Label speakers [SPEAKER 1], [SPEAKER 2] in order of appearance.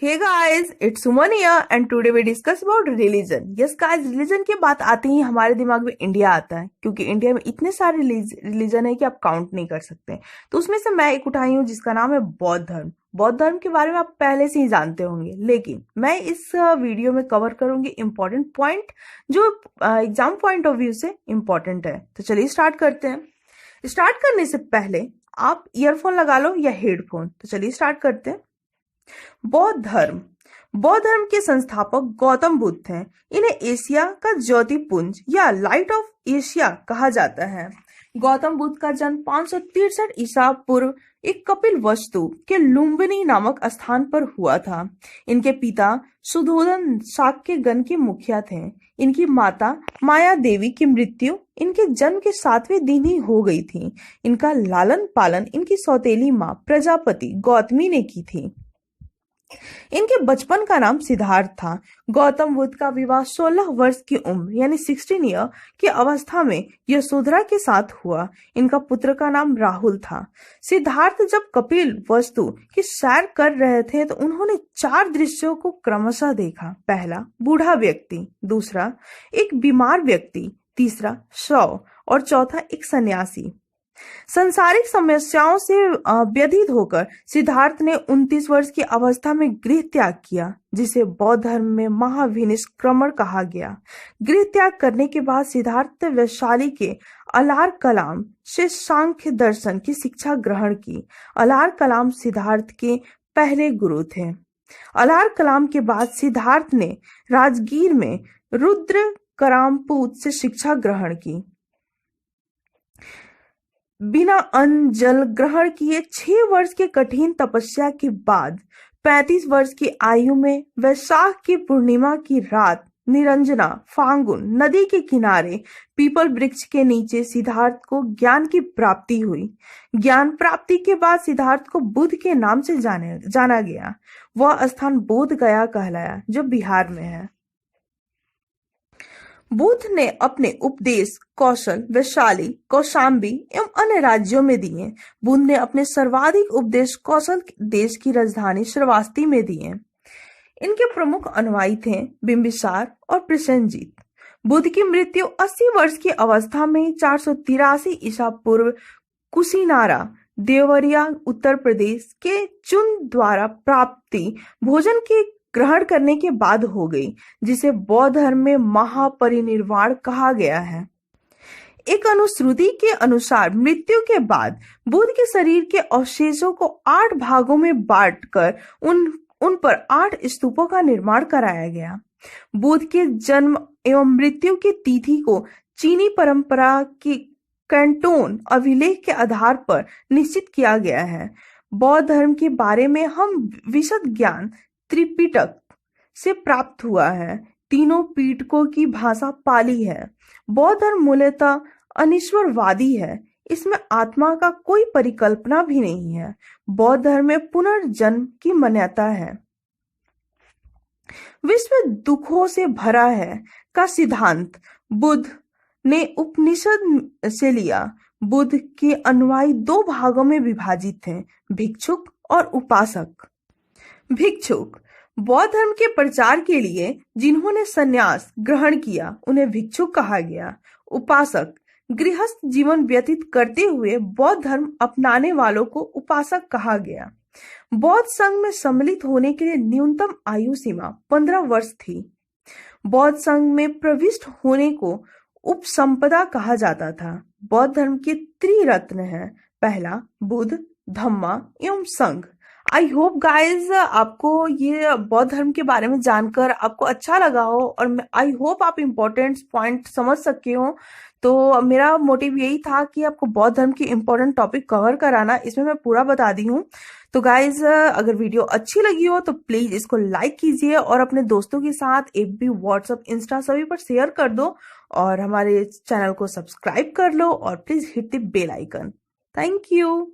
[SPEAKER 1] Hey guys, it's Suman here and today we discuss about religion. Yes guys, religion की बात आते ही हमारे दिमाग में इंडिया आता है क्योंकि इंडिया में इतने सारे रिलीजन है कि आप काउंट नहीं कर सकते। तो उसमें से मैं एक उठाई हूँ जिसका नाम है बौद्ध धर्म। बौद्ध धर्म के बारे में आप पहले से ही जानते होंगे, लेकिन मैं इस वीडियो में कवर करूंगी इम्पोर्टेंट पॉइंट जो एग्जाम पॉइंट ऑफ व्यू से इम्पोर्टेंट है। तो चलिए स्टार्ट करते हैं। स्टार्ट करने से पहले आप ईयरफोन लगा लो या हेडफोन। तो चलिए स्टार्ट करते हैं। बौद्ध धर्म के संस्थापक गौतम बुद्ध हैं। इन्हें एशिया का ज्योतिपुंज या लाइट ऑफ एशिया कहा जाता है। गौतम बुद्ध का जन्म 563 ईसा पूर्व एक कपिलवस्तु के लुम्बिनी नामक स्थान पर हुआ था। इनके पिता सुधोधन शाक्य गण के मुखिया थे। इनकी माता माया देवी की मृत्यु इनके जन्म के 7वें दिन ही हो गई थी। इनका लालन पालन इनकी सौतेली माँ प्रजापति गौतमी ने की थी। इनके बचपन का नाम सिद्धार्थ था। गौतम बुद्ध का विवाह 16 वर्ष की उम्र यानी 16 ईयर की अवस्था में यशोधरा के साथ हुआ। इनका पुत्र का नाम राहुल था। सिद्धार्थ जब कपिल वस्तु की सैर कर रहे थे तो उन्होंने 4 दृश्यों को क्रमशः देखा। पहला, बूढ़ा व्यक्ति, दूसरा एक बीमार व्यक्ति, तीसरा शव और चौथा एक सन्यासी। सांसारिक समस्याओं से व्यथित होकर सिद्धार्थ ने 29 वर्ष की अवस्था में गृह त्याग किया, जिसे बौद्ध धर्म में महाविनिष्क्रमण कहा गया। गृह त्याग करने के बाद सिद्धार्थ वैशाली के अलार कलाम से सांख्य दर्शन की शिक्षा ग्रहण की। अलार कलाम सिद्धार्थ के पहले गुरु थे। अलार कलाम के बाद सिद्धार्थ ने राजगीर में रुद्र करामपूत से शिक्षा ग्रहण की। बिना अन्न जल ग्रहण किए 6 वर्ष की कठिन तपस्या के बाद 35 वर्ष की आयु में वैशाख की पूर्णिमा की रात निरंजना फांगुन नदी के किनारे पीपल वृक्ष के नीचे सिद्धार्थ को ज्ञान की प्राप्ति हुई। ज्ञान प्राप्ति के बाद सिद्धार्थ को बुद्ध के नाम से जाना गया। वह स्थान बोध गया कहलाया, जो बिहार में है। बुद्ध ने अपने उपदेश कौशल वैशाली, कौशाम्बी एवं अन्य राज्यों में दिए। बुद्ध ने अपने सर्वाधिक उपदेश कौशल देश की राजधानी श्रावस्ती में दिए। इनके प्रमुख अनुयायी थे बिंबिसार और प्रसेनजीत। बुद्ध की मृत्यु 80 वर्ष की अवस्था में 483 ईसा पूर्व कुशीनारा देवरिया उत्तर प्रदेश के चुन द्वारा प्राप्ति भोजन के ग्रहण करने के बाद हो गई, जिसे बौद्ध धर्म में महापरिनिर्वाण कहा गया है। एक अनुश्रुति के अनुसार मृत्यु के बाद बुद्ध के शरीर के अवशेषों को 8 भागों में बांटकर उन पर 8 स्तूपों का निर्माण कराया गया। बुद्ध के जन्म एवं मृत्यु की तिथि को चीनी परंपरा की कैंटोन अभिलेख के आधार पर निश्चित किया गया है। बौद्ध धर्म के बारे में हम विशद ज्ञान त्रिपिटक से प्राप्त हुआ है। तीनों पिटकों की भाषा पाली है। बौद्ध धर्म मूलतः अनिश्वरवादी है। इसमें आत्मा का कोई परिकल्पना भी नहीं है। बौद्ध धर्म में पुनर्जन्म की मान्यता है। विश्व दुखों से भरा है का सिद्धांत बुद्ध ने उपनिषद से लिया। बुद्ध के अनुयायी 2 भागों में विभाजित थे, भिक्षुक और उपासक। भिक्षुक बौद्ध धर्म के प्रचार के लिए जिन्होंने संन्यास ग्रहण किया उन्हें भिक्षुक कहा गया। उपासक गृहस्थ जीवन व्यतीत करते हुए बौद्ध धर्म अपनाने वालों को उपासक कहा गया। बौद्ध संघ में सम्मिलित होने के लिए न्यूनतम आयु सीमा 15 वर्ष थी। बौद्ध संघ में प्रविष्ट होने को उपसंपदा कहा जाता था। बौद्ध धर्म के त्रिरत्न हैं, पहला बुद्ध, धम्मा एवं संघ। आई होप गाइज आपको ये बौद्ध धर्म के बारे में जानकर आपको अच्छा लगा हो और आई होप आप इम्पोर्टेंट पॉइंट समझ सके हो। तो मेरा मोटिव यही था कि आपको बौद्ध धर्म की इम्पोर्टेंट टॉपिक कवर कराना, इसमें मैं पूरा बता दी हूँ। तो गाइज अगर वीडियो अच्छी लगी हो तो प्लीज इसको लाइक कीजिए और अपने दोस्तों के साथ FB, व्हाट्सएप, इंस्टा सभी पर शेयर कर दो और हमारे चैनल को सब्सक्राइब कर लो और please hit the bell icon. Thank you.